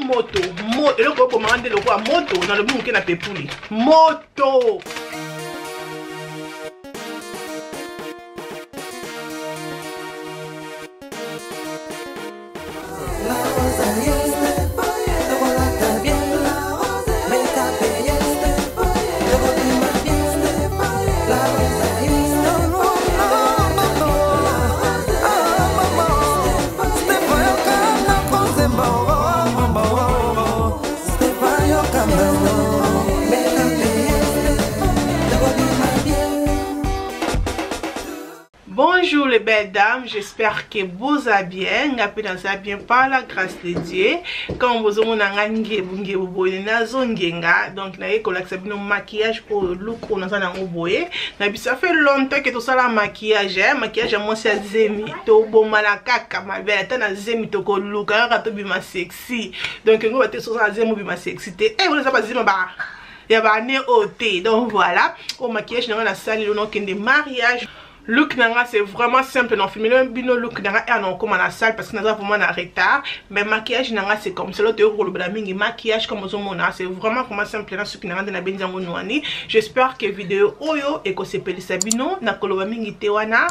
Moto, moto, et le gros commande le roi moto dans le monde qui n'a pas poulet. Moto. Bonjour les belles dames, j'espère que vous allez bien, bien par la grâce de Dieu. Quand vous avez donc un maquillage pour look ça fait longtemps que tout ça la maquillage, maquillage moi c'est zemi to bon malakaka ma belle tana zemi to ko look to bima sexy. Donc on va te so ça zemi bima sexy. Et vous savez pas ba ya ba né ôté. Donc voilà, au maquillage dans la salle le nom de mariage. Look nanga c'est vraiment simple non filmer le bino look nanga et non comme à la salle parce que nous avons vraiment en retard mais maquillage nanga c'est comme ça l'autre rôle blamingi maquillage comme on mona c'est vraiment simple dans ce qui nanga de la benjango noani. J'espère que vidéo oyo et que c'est pelisa bino na koloba mingi tewana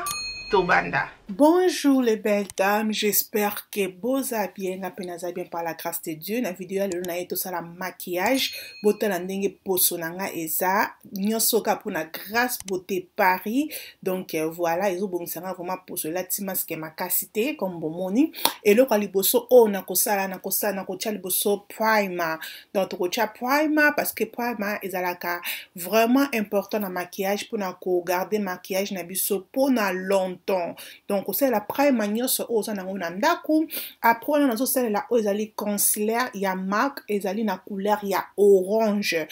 tobanda. Bonjour les belles dames, j'espère que vous allez bien par la grâce de Dieu. Na vidéo le na tout ça la maquillage, beauté la ndenge poso nanga eza, nyosoka pour na grâce beauté Paris. Donc voilà, ils ont bon ça vraiment poso la timas que ma casité comme bomoni et le kwali boso o na kosala na kocha boso primer. Donc kocha primer parce que primer ezalaka vraiment important na maquillage pour na ko garder maquillage na biso pour na longtemps. Donc c'est la primer nyonso o za nango na ndaku après on a celle la o ezali concealer ya marque ezali na couleur ya orange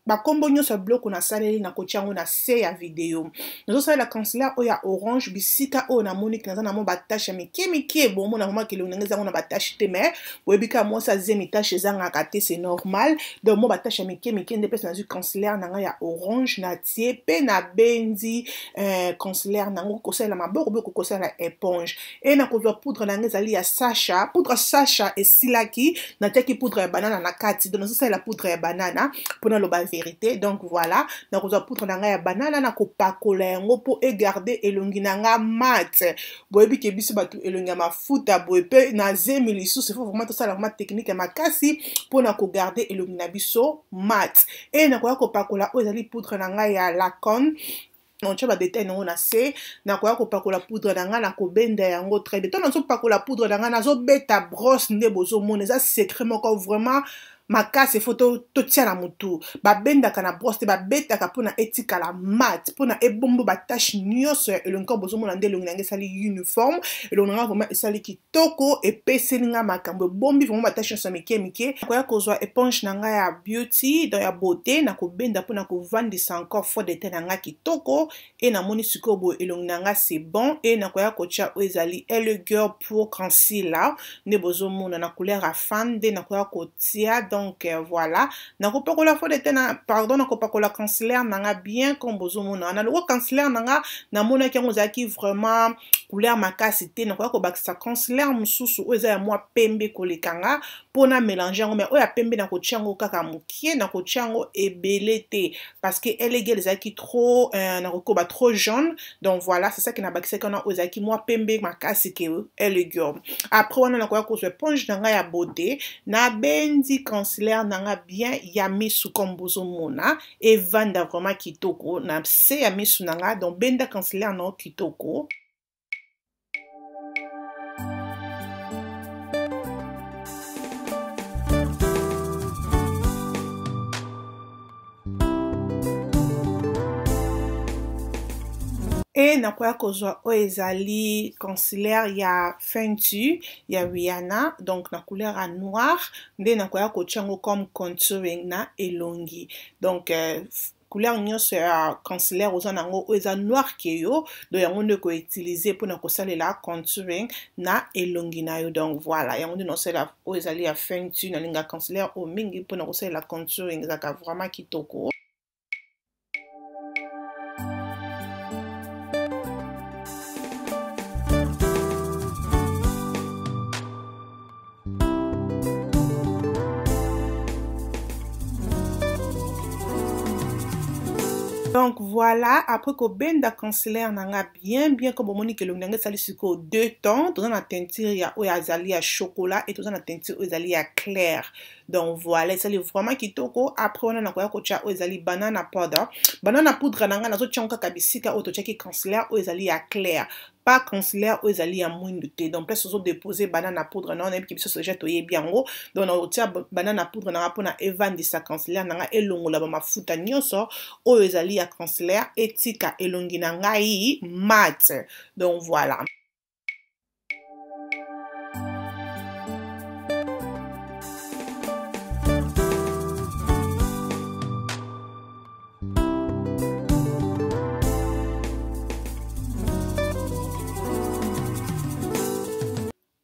ba combo nyonso bloc on a saleli na kochango na se ya vidéo nous ça la concealer o ya orange bisika o na monique na na mo ba tache mike bon mo na vraiment que le ngeza on a ba tache te mais webika mo sa zemi tache zanga kate c'est normal donc mo ba tache mike nde pesa na zu concealer na ya orange na tie pe na benzi concealer na ngo kosela maboko be kokosela éponge et na kozwa poudre na ngezali ya Sacha poudre Sacha et silaki na teki poudre ya banana na kati donc ça la poudre ya banana pour na lo vérité. Donc voilà, na kozwa poudre nanga ya banana na kopakola yango po e garder elongi nanga mat. Boyebi ke biso batu elongi mafuta boye pe na zemi lisusu faut vraiment tout ça la technique ya makasi po na ko garder elongi na biso mat. Et na kopakola o ezali poudre nanga ya Lancôme. Non tu vas détailler non na se na koya ko pakola poudre nanga na ko benda yango très bien. Tant na so pakola poudre nanga na zo beta brosse nde bozo mona ça secret moko vraiment makasi photo to tia na mutu ba benda kana brosse ba beta ka pona etika la mat pona ebombo ba tache nyonso elonko bozo mona nde longi nanga sali uniforme elonga vraiment sali kitoko e peselinga makambo bombi vraiment ba tache nyonso mike koya kozwa éponge nanga ya beauty dans ya beauté na ko benda pona ko vandisa encore faux de teint nanga kitoko et na moni sikobo elongi nanga c'est bon et na koya kocha ezali elle girl pour concealer ne bozo mona na couleur à fan de na koya kotia donc voilà na ko pakola faux de teint pardon na ko pakola concealer nanga bien comme bozo mona na le concealer nanga na mona ki ngozaki vraiment couleur makasi te na ko bakisa concealer mususu oza ya moi pembe kolekanga pona mélanger ngo mais oya pembe na ko tiango kaka mukie na ko tiango ebele te parce que elle est ezaki trop na ko ba trop jaune donc voilà c'est ça qui na bakisa kana ozaki moi pembe makasi ke elle est gomme après on a ko ko éponge nanga ya beauté na bendi concealer nanga bien ya misu comme bozo mona et vanda vraiment kitoko na se ya misu nanga donc benda concealer no kitoko. Et na koya kozwa o ezali concealer ya Fenty ya Rihanna donc na couleur à noir nde na koya kochango comme contouring na elongi donc couleur nyonso ya concealer oza nango o eza noir ke yo donc yango nde ko utiliser pour na kosalela contouring na elongi na yo donc voilà yango nde nosala o ezali ya Fenty na linga concealer o mingi pour na kosalela contouring ezaka vraiment kitoko. Donc voilà, après que benda concealer nanga bien comme on dit que l'on sali siko 2 tons, tout dans la teinture ya o ya zali ya chocolat et tout dans la teinture o zali ya clair. Donc voilà, ça c'est vraiment kitoko. Après on a ko cha o zali banana powder. Banana poudre nanga nazo chonka kabisika o to cheki concealer o zali ya clair. Pas concealer o zali ya mwindu te. Donc plus on déposer banana poudre non et puis se jette oye bien ngo. Donc on tient banana poudre nanga pona evandisa concealer nanga elongo la ba mafuta nyonso o zali ya concealer etika elongi na ngai mat. Donc voilà.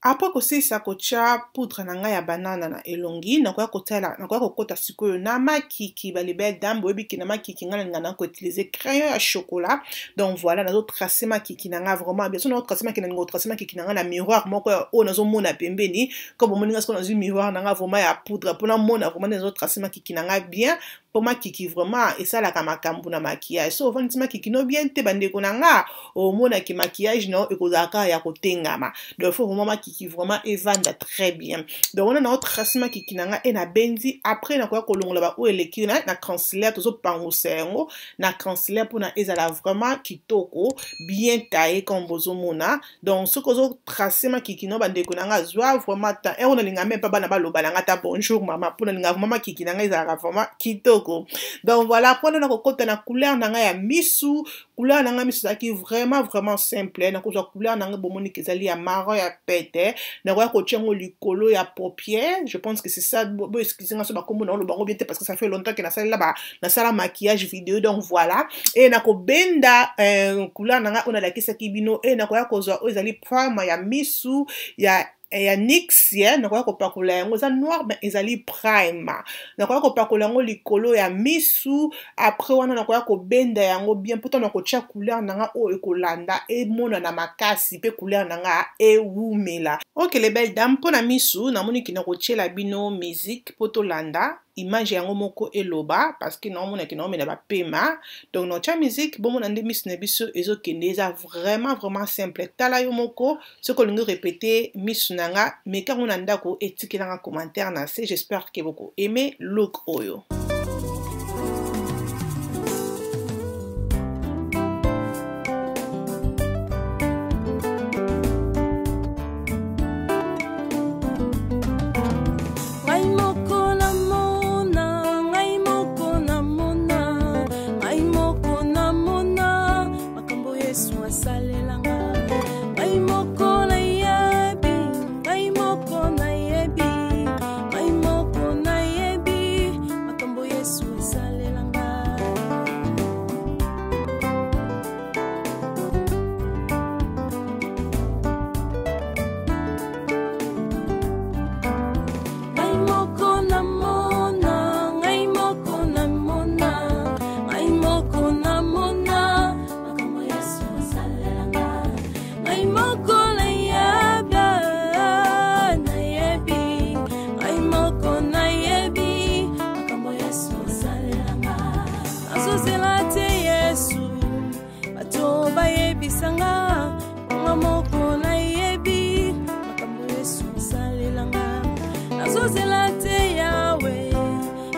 Après que ça kocha poudre nanga ya banana na elongi nakoya kotala nakoya kokota sikoyo na makiki ba libel dambo ebiki na makiki ngana ngana ko utiliser crayon ya chocolat. Donc voilà nazo tracer makiki nanga vraiment bien sûr nazo tracer makiki nanga tracer makiki nanga na miroir moko o nazo mona pembeni comme moninga sko nazo miroir nanga vraiment ya poudre pour mona vraiment nazo tracer makiki nanga bien pour makiki vraiment et ça la kamakambu na maquillage so vant makiki no bien te bande ko nanga o mona ki maquillage no e ko zaka ya kotengama. Donc faut vraiment makiki qui vraiment evanda très bien. Donc on a notre tracement qui nanga et na benzi après na kwa kolongola ba o eleki na concealer tozo pangosengo na concealer pour na ezala vraiment kitoko bien taillé comme bozomona. Donc ce kozo tracement qui no bande ko nanga zwa vraiment ta et on a linga même pas bana ba loba nanga ta bonjour mama pour na linga vraiment qui nanga ezala vraiment kitoko. Donc voilà pour na ko kota na couleur nanga ya misu couleur nanga misu qui vraiment simple na ko couleur nanga bomoni kezali ya marron ya pete na kwa kochengo likolo ya paupière. Je pense que c'est ça. Bon, excusez-moi sur ma combo non le bango bien parce que ça fait longtemps que na sala là-bas na sala maquillage vidéo. Donc voilà et na ko benda couleur nanga on a la kisa kibino et na kwa kozwa ezali primer ya misu ya NYX ya na kwa kopakula yango za noir ben ezali primer na kwa kopakula yango likolo ya misu après wana na kwa ko benda yango bien pourtant na ko tia couleur nanga o ekolanda e mona na makasi pe couleur nanga e wumela. OK les belles dames pour na misu na moni ki na ko tiela bino musique poto landa image yango moko eloba parce que non mona ki na mena ba pema. Donc no tia musique bon mona ndemis na biso ezo kende za vraiment simple tala yo moko ce que lingo répéter misu nanga mais quand on anda ko etiki nanga commentaire na c'est j'espère que beaucoup aimé look oyo.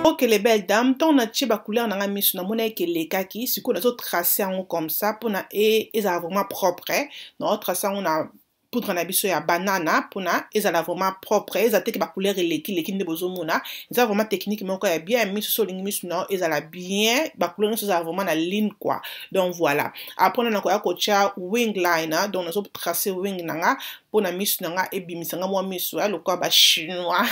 OK les belles dames, ton na tchiba couleur na misu na mona ke le kaki, siko na zo tracer en comme ça pour na et ça vraiment propre. Non, tracer on a poudre na biso ya banana pour na et ça vraiment propre, ça te ke ba couleur eleki nde bozomona. Ça vraiment technique moko ya bien misu so lingi misu na et ça la bien ba couleur ça vraiment na ligne quoi. Donc voilà. Après on a ko cha wing liner, donc na zo tracer wing nanga pour na misu nanga e bimisanga mo misu ya lokwa ba chinois.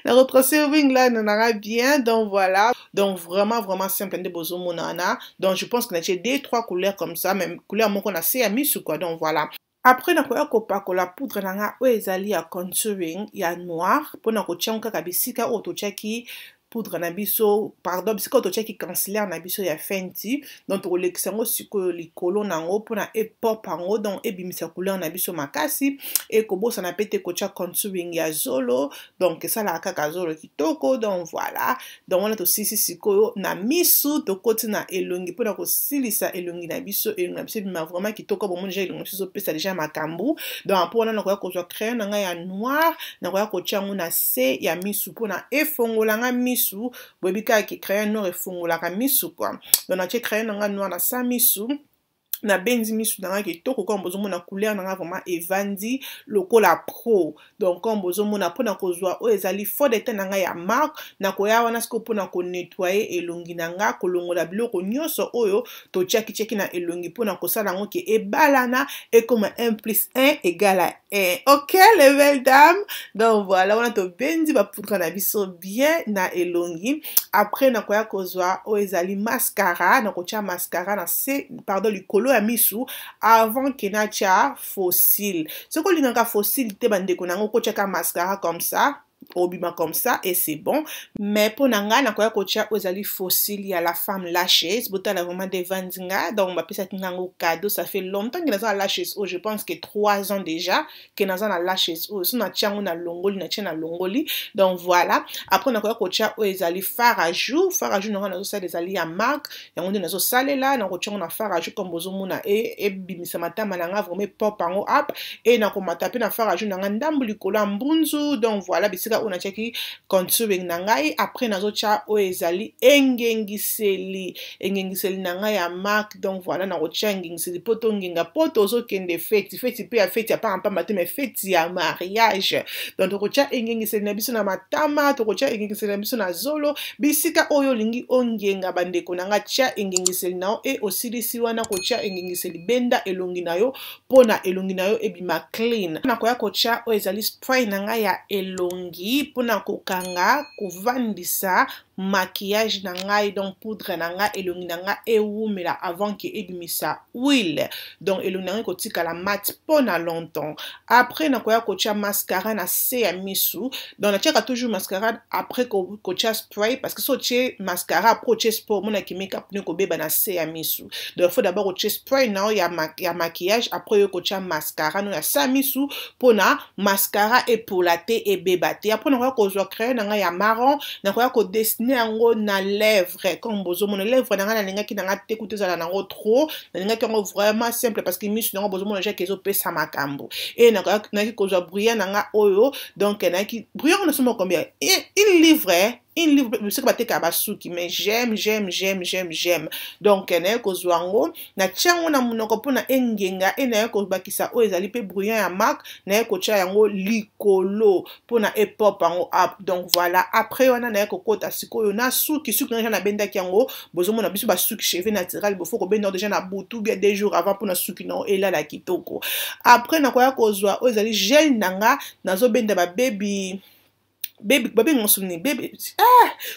La retracer wing là n'en bien. Donc voilà, donc vraiment simple de bozo monana. Donc je pense qu'on a des 3 couleurs comme ça, même couleur mon qu'on a c'est mis ou quoi. Donc voilà. Après na koya kopako la poudre nanga o ezali ya contouring ya noir pour na ko tchanka kabisika o to tchaki poudre na biso pardon bisika totiaki cancelaire na biso ya fenti donc tokolekisa yango sikoyo likolo nango mpona epop yango donc ebimisa couleur na biso makasi ekobosana pe te kotia contouring ya zolo donc esalaka kaka zolo kitoko donc voilà donc wana tosisi sikoyo na misu tokoti na elongi mpona kosilisa elongi na biso ebima vraiment kitoko bomoni déjà elongi na biso ezopesa déjà makambo donc mpo wana nakoya kozwa crayon na ngai ya noir nakoya kotia yango na se ya misu mpona efongolanga misu boyebi kaka ke crayon noir efongolaka misu kwa donc natie crayon na ngai noir na sa misu na benzi misu nanga kitoko comme bozomona couleur nanga vraiment evandi lokola pro donc comme bozomona pona kozwa o ezali faux de teint nanga ya marque na koya wana siko pona ko nettoyer elongi nanga kolongola biloko nyonso oyo to cheki na elongi pona kosala ngo ke ebalana et comme 1 + 1 = 1 OK les belles dames donc voilà wana to benzi ba poudre na biso bien na elongi après na koya kozwa o ezali mascara na kotia mascara na se pardon likolo ya misu avant que na tia fossile ce que linga fossile te bandeko nango ko tia mascara comme ça obima comme ça et c'est bon mais pour nanga na koya kotia ozali fossile ya la femme lashes botala vraiment des vandinga donc ma pesa tingango cadeau ça fait longtemps que naza lashes je pense que 3 ans déjà que naza na lashes so na tiango na longoli na tia na longoli donc voilà après na koya kotia ozali fard à jour nanga nazo sala ezali ya marque yango nde nazo salela na kotia na fard à jour comme bozomona e bimisa matama nanga vraiment pop ango up et na komata pe na fard à jour nanga ndambu likolo mbunzu donc voilà bisika on a checké contouring nangai après nazocha o ezali engengiseli nangai ya marque donc voilà na rocha engengiseli poto ngenga poto zo kende fête pe ya fête ya pas maté mais fête ya mariage donc rocha engengiseli na biso na matama to rocha engengiseli na biso na zolo bisika oyo lingi ongenga bandeko nanga cha engengiseli nao et osilisi wana kocha engengiseli benda elongi nayo pona elongi nayo ebima clean na koya kocha o ezali spray nanga ya elongi pona kokanga kovandisa maquillage na ngai donc poudre na ngai elongi na ngai ewumela avant que ebimisa huile donc elongi na ngai kotikala mat pona longtemps après na koya kotia mascara na se ya misu donc na tiaka toujours mascara après kotia spray parce que so tie mascara après tie spray mona ki make up ne ko beba na se ya misu donc faut d'abord kotia spray na ya maquillage après yo kotia mascara no na sa misu pona mascara epolate e bebate après na koya kozwa crayon na ngai ya marron na koya ko dessiner yango na lèvre comme bozomona lèvre na nga na linga ki na nga te kutezala nango trop na linga ki yango vraiment simple parce que misu nango bozomona ja kezo pesa makambo et na ki kozwa brouillard na nga oyo donc na ki brouillard na somo combien il livre c'est pas teka basuki mais j'aime donc na kozwango na tiango na munoko pona engenga e na ko bakisa o ezali pe brouillard ya marque na ko tia yango likolo pona epop yango up donc voilà après wana na ko kota sikoyo na suki na benda ki yango bozomona biso basuki cheveux naturel bofo ko benda déjà na butu bien 2 jours avant pona suki no ela la kitoko après na ko ya kozwa o ezali gel nanga nazo benda ba baby ngosuni baby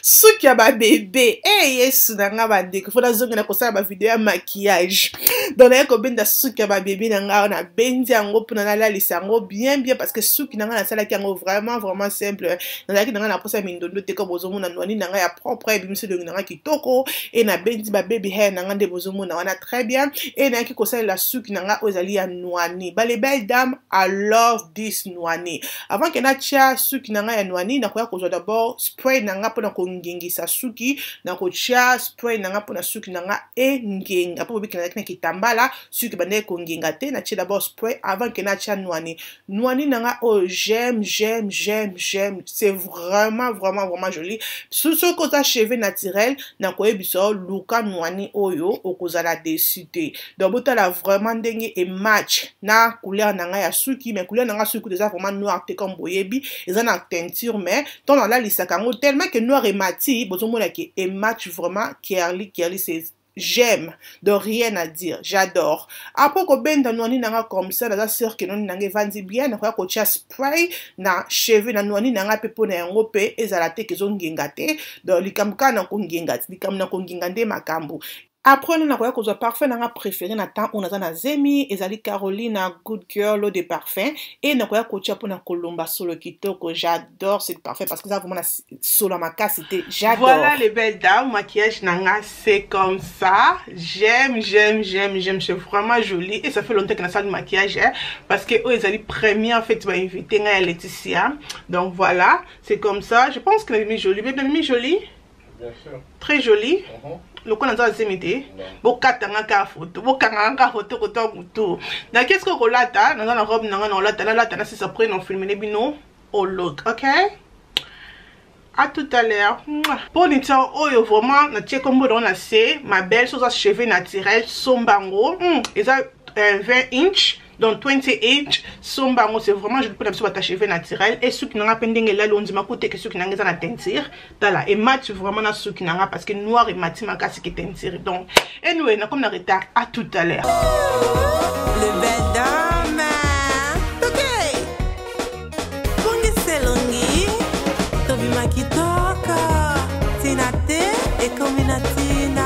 suki ya ba bébé yesu nanga bandeko fona zonga na kosala ba vidéo ya maquillage donc na ko benda suki ya ba bébé nanga na bendi yango pona na lalisa yango bien parce que suki nanga na sala ki yango vraiment simple na ki nanga na posa mindondo te ko bozomona nwani nanga ya propre bimise de nanga kitoko et na bendi ba baby hair nanga nde bozomona wana très bien et na ki kosala la suki nanga ozali ya nwani ba les belles dames I love this nwani avant que na tia suki nanga ya nwani na koya kozwa d'abord spray nanga pona kongengisa suki na kotia spray nanga pona suki nanga engenga po bikina na kitambala suki bande kongenga te na tia d'abord spray avant que na tia nwani nanga oh j'aime c'est vraiment joli surtout quand ta cheveux naturel na koyebiso luka nwani oyo okozala desité donc botala vraiment ndenge et match na couleur nanga ya suki mais couleur nanga suki déjà vraiment noir te comme boyebi eza na teinture mais ton la liste kango tellement que noir et mati bozomona ki et match vraiment curly c'est j'aime de rien à dire j'adore après ko benda nwani nanga comme ça na sûr que non nanga vandi bien na ko tia spray na cheveux na nwani nanga pe pona yango pe ezala te kezo ngenga te donc likamka na ko ngenga likamna ko ngenga nde makambo Après nous nakoya kozwa parfum nanga préféré na temps on na Zemi ezali Carolina Good Girl eau de parfum et nakoya kotia pona kolomba solo kitoko. J'adore ce parfum parce que ça vraiment solo makasi c'était j'adore. Voilà les belles dames, maquillage nanga c'est comme ça. J'aime, c'est vraiment joli et ça fait longtemps que na salle de maquillage hein, parce que eux ezali première fait tu vas inviter nga Laetitia. Donc voilà, c'est comme ça. Je pense que c'est joli, mais bien joli. Bien sûr. Très joli. Le qu'on a zimité bokatanga ka photo bokanga ka photo ko to mutu na qu'est-ce que rolata na robe na lata na c'est ça prend on filmer les bino au look. OK, à tout à l'heure. Pour les temps oyo vraiment na tie comme on a c'est ma belle chose à cheveux naturels sombango ils a 20 inch donc 20 inch sombango c'est vraiment je peux l'appeler ta cheveux naturel et ceux qui n'ont pas pending là on dit ma côté que ceux qui n'ont pas teinture là et mat vraiment na ceux qui n'ont pas parce que noir et mat ma casse qui teinture donc anyway na comme na retard à tout à l'heure. Le belle dame OK bongi selongi to bi makitoka tinate et combinatina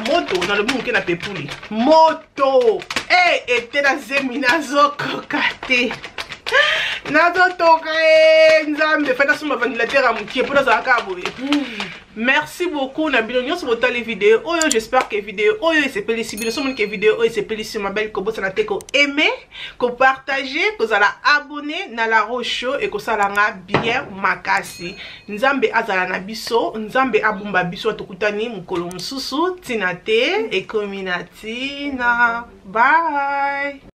moto dans le monde qui n'a pas pouli moto était dans Zemi nazo kokate nazo toke nzambe fata suma ventilateur à mukie pour ça kaboye. Merci beaucoup na bilonyo sur votre les vidéos oyo j'espère que vidéo oyo c'est pélici bilo sur mon que vidéo oyo c'est pélici ma belle ko bossa na te ko aimer ko partager ko zala abonner na la rocho et ko sala nga bien makasi nzambe azala na biso nzambe abumba biso tokutani mukolo mususu tina te e kominatina bye.